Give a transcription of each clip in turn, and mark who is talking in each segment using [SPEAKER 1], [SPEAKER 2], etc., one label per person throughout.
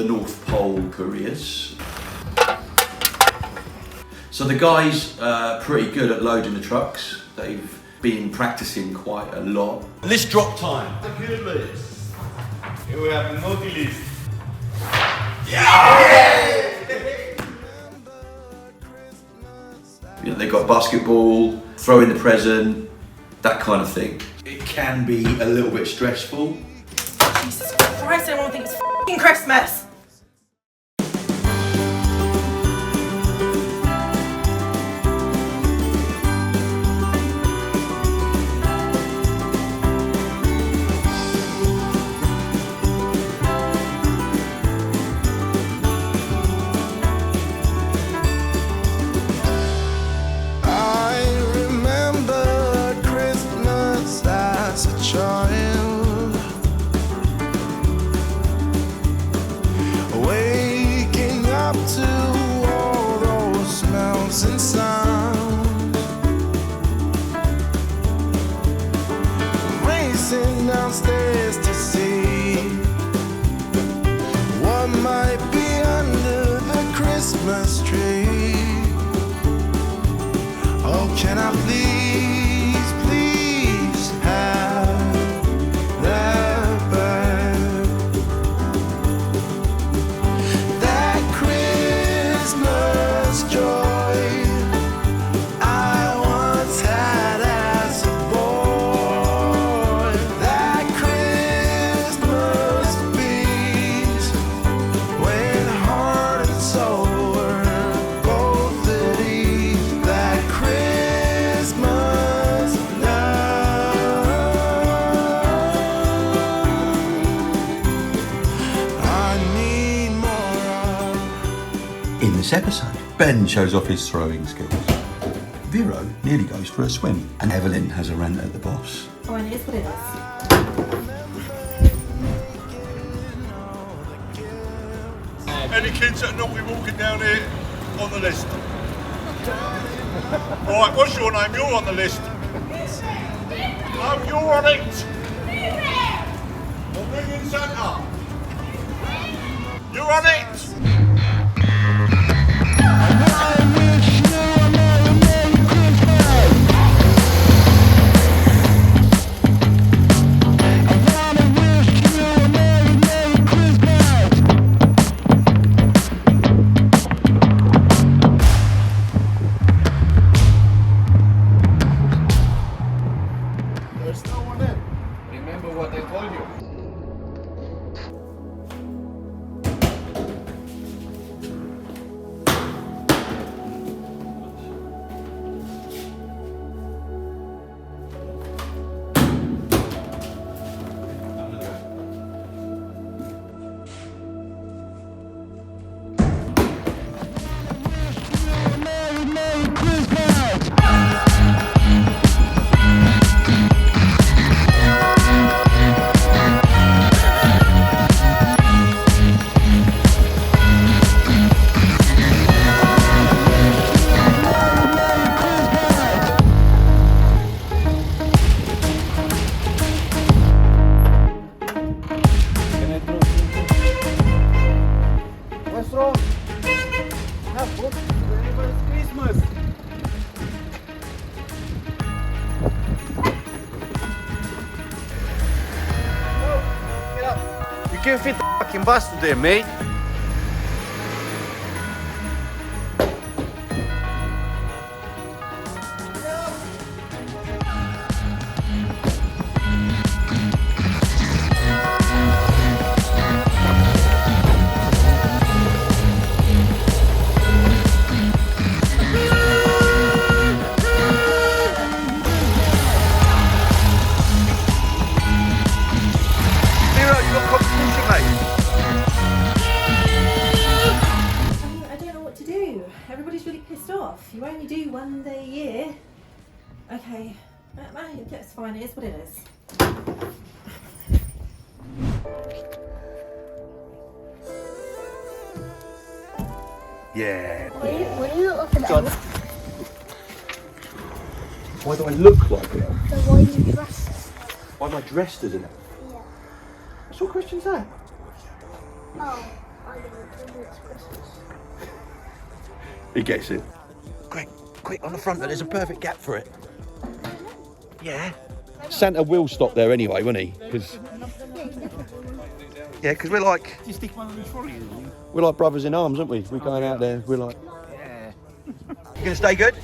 [SPEAKER 1] the North Pole Couriers. So the guys are pretty good at loading the trucks. They've been practicing quite a lot. List drop time.
[SPEAKER 2] The good list. Here we have the multi-list.
[SPEAKER 1] Yeah! You know, they got basketball, throwing the present, that kind of thing. It can be a little bit stressful.
[SPEAKER 3] Jesus Christ, I don't think it's f***ing Christmas!
[SPEAKER 4] Waking up to all those smells and sounds, racing downstairs to see what might be under the Christmas tree. Oh, can I please, please have that back? That Christmas joy I once had as a boy. That Christmas peace when heart and soul were both at ease. That Christmas love I need more of.
[SPEAKER 1] In this episode, Ben shows off his throwing skills. Vero nearly goes for a swim, and Evelyn has a rant at the boss.
[SPEAKER 3] Oh, and it is what it is.
[SPEAKER 2] Any kids that are not be walking down here on the list? Right, what's your name? You're on the list. No, you're on it. I'm ringing Santa. You're on it. There's no one in. Remember what I told you. What's wrong? Have what? It's Christmas. Get up. You can fit the fucking bus today, mate.
[SPEAKER 3] I don't know what to do. Everybody's really pissed off. You only do one day a year. Okay, that's fine. It is what it is.
[SPEAKER 1] Yeah.
[SPEAKER 5] What do you look at
[SPEAKER 1] John.
[SPEAKER 5] that?
[SPEAKER 1] Why do I look like an elf?
[SPEAKER 5] So why are you dressed?
[SPEAKER 1] Why am I dressed as an elf?
[SPEAKER 5] Yeah.
[SPEAKER 1] What sort of question's that?
[SPEAKER 5] Oh,
[SPEAKER 1] He gets it.
[SPEAKER 6] Quick, on the front, there's a perfect gap for it. Yeah.
[SPEAKER 1] Santa will stop there anyway, won't he? Because we're like brothers in arms, aren't we? We're going out there. We're like.
[SPEAKER 6] Yeah. You gonna stay good?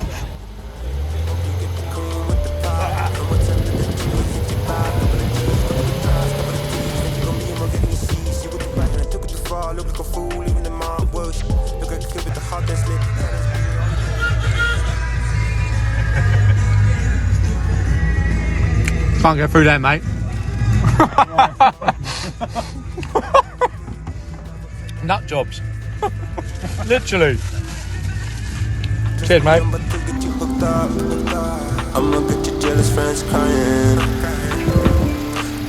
[SPEAKER 7] Can't get through there, mate. Nutjobs. Literally. Cheers, mate.
[SPEAKER 4] I'ma get your jealous friends crying.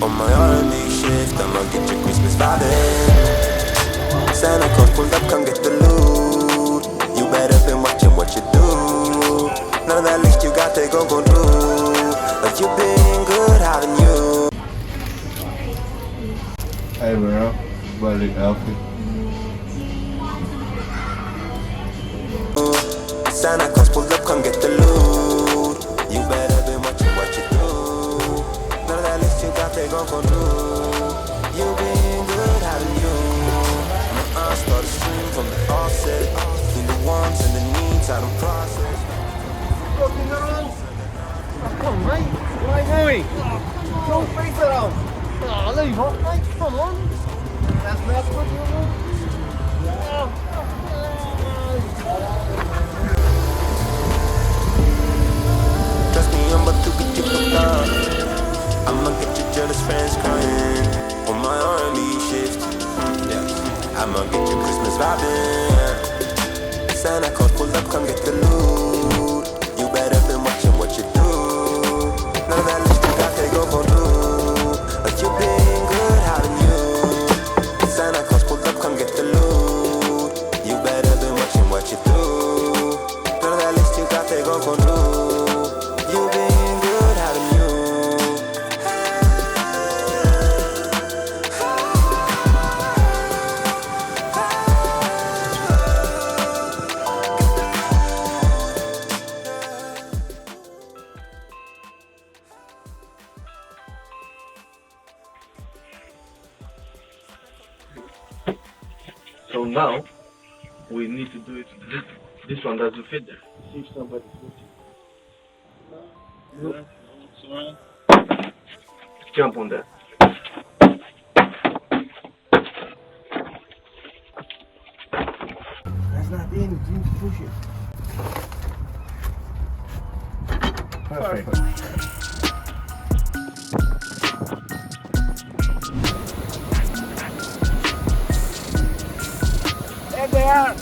[SPEAKER 4] On my R&B shift, I'ma get your Christmas vibing. Santa Claus pulled up, come get the loot. You better been watching what you do. None of that list you got, they gon' go through. But you been good, haven't you?
[SPEAKER 8] Hey, bro. Well, healthy.
[SPEAKER 4] Santa Claus pulled up, come get the loot. You better been watching what you do. None of that list you got, they gon' go through. You been good, haven't you? My eyes start to stream from the offset. Between the wants and the needs, I don't process.
[SPEAKER 7] Come on, mate. Why Harry? Don't face it out. Oh, leave off, mate. Come on. That's not good, you know.
[SPEAKER 4] Trust me, I'm about to get you hooked up. I'ma get your jealous friends crying. On my R&B shift, yeah. I'ma get your Christmas vibing. Santa Claus pulled up, come get the loot. You better been watching what you do. None of that list you got, they gon' go through. But you been good, haven't you? Santa Claus pulled up, come get the loot. You better been watching what you do. None of that list you got, they gon' go through. You been good, haven't you?
[SPEAKER 8] So now we need to do it. This one doesn't fit there. See if somebody's looking. Jump on that.
[SPEAKER 6] That's not in. You need to push it. Perfect. There they are.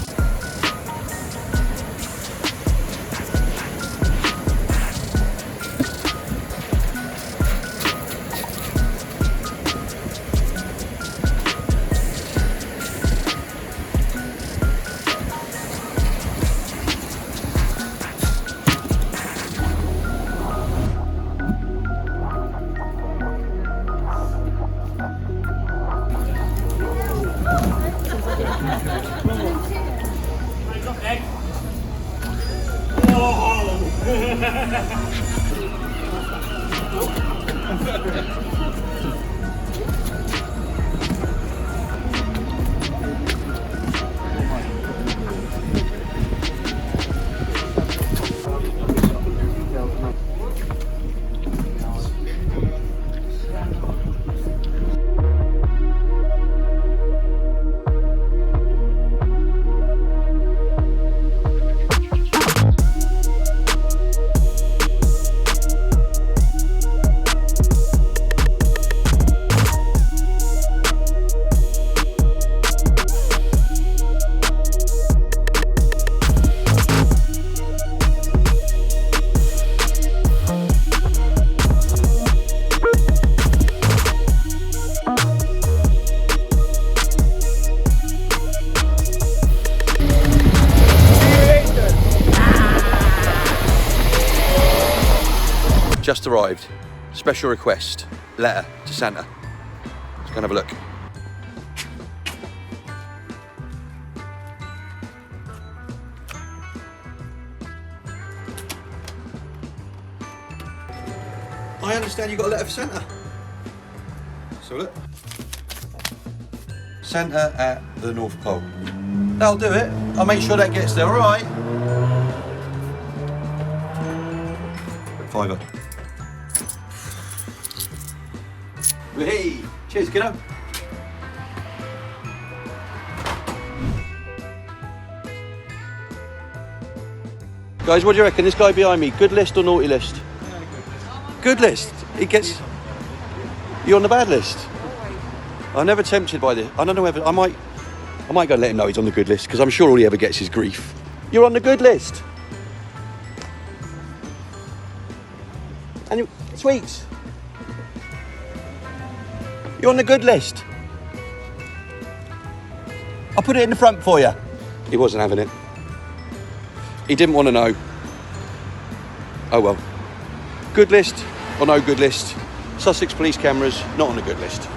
[SPEAKER 1] Just arrived. Special request. Letter to Santa. Let's go and have a look.
[SPEAKER 6] understand you got a letter for Santa. So look. Santa at the North Pole. That'll do it. I'll make sure that gets there, alright? £5. Hey, cheers, kiddo. Guys, what do you reckon? This guy behind me, good list or naughty list? Good list. He gets. You're on the bad list. I'm never tempted by this. I don't know whether I might go and let him know he's on the good list because I'm sure all he ever gets is grief. You're on the good list. And you, sweets. You're on the good list. I'll put it in the front for you. He wasn't having it. He didn't want to know. Oh well. Good list or no good list? Sussex police cameras, not on the good list.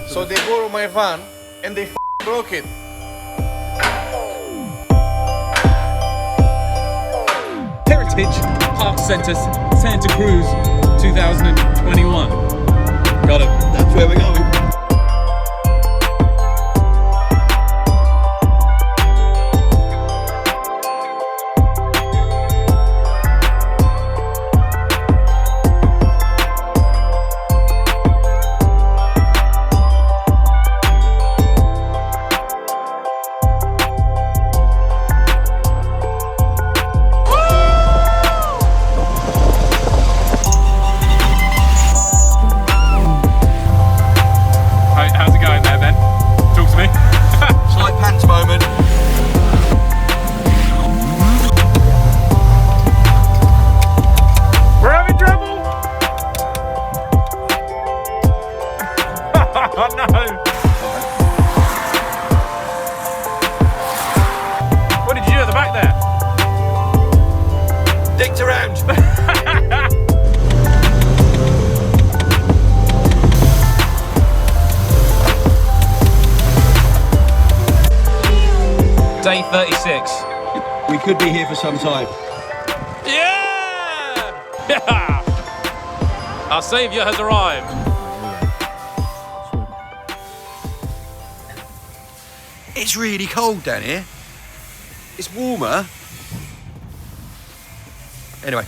[SPEAKER 7] So they borrowed my van and they broke it.
[SPEAKER 9] Heritage Park Centre, Santa Cruz, 2021. Got it.
[SPEAKER 6] That's where we're going.
[SPEAKER 9] How's it going there, Ben? Talk to me.
[SPEAKER 6] Slight pants moment.
[SPEAKER 9] We're having trouble! Oh no! What did you do at the back there?
[SPEAKER 6] Dicked around.
[SPEAKER 9] Day 36.
[SPEAKER 6] We could be here for some time.
[SPEAKER 9] Yeah! Yeah! Our saviour has arrived.
[SPEAKER 6] It's really cold down here. It's warmer. Anyway,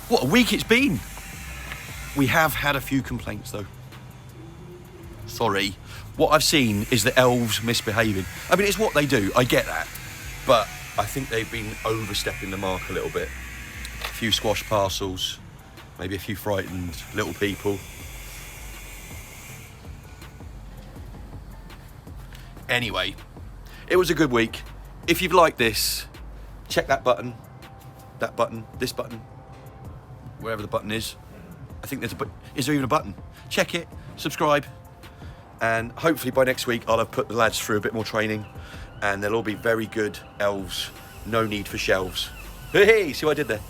[SPEAKER 6] what a week it's been. We have had a few complaints though. Sorry. What I've seen is the elves misbehaving. I mean, it's what they do, I get that. But I think they've been overstepping the mark a little bit. A few squash parcels, maybe a few frightened little people. Anyway, it was a good week. If you've liked this, check that button, this button, wherever the button is. I think there's a button. Is there even a button? Check it, subscribe. And hopefully by next week I'll have put the lads through a bit more training and they'll all be very good elves. No need for shelves. Hey, see what I did there?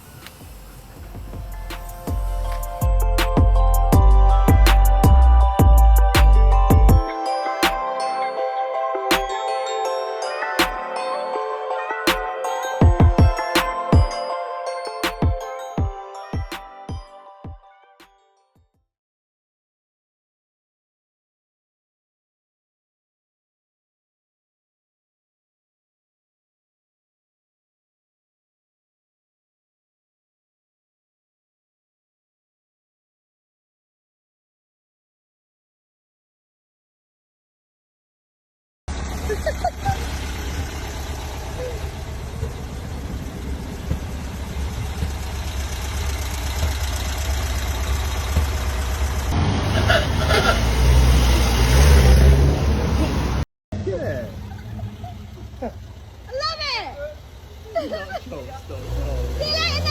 [SPEAKER 5] See you later,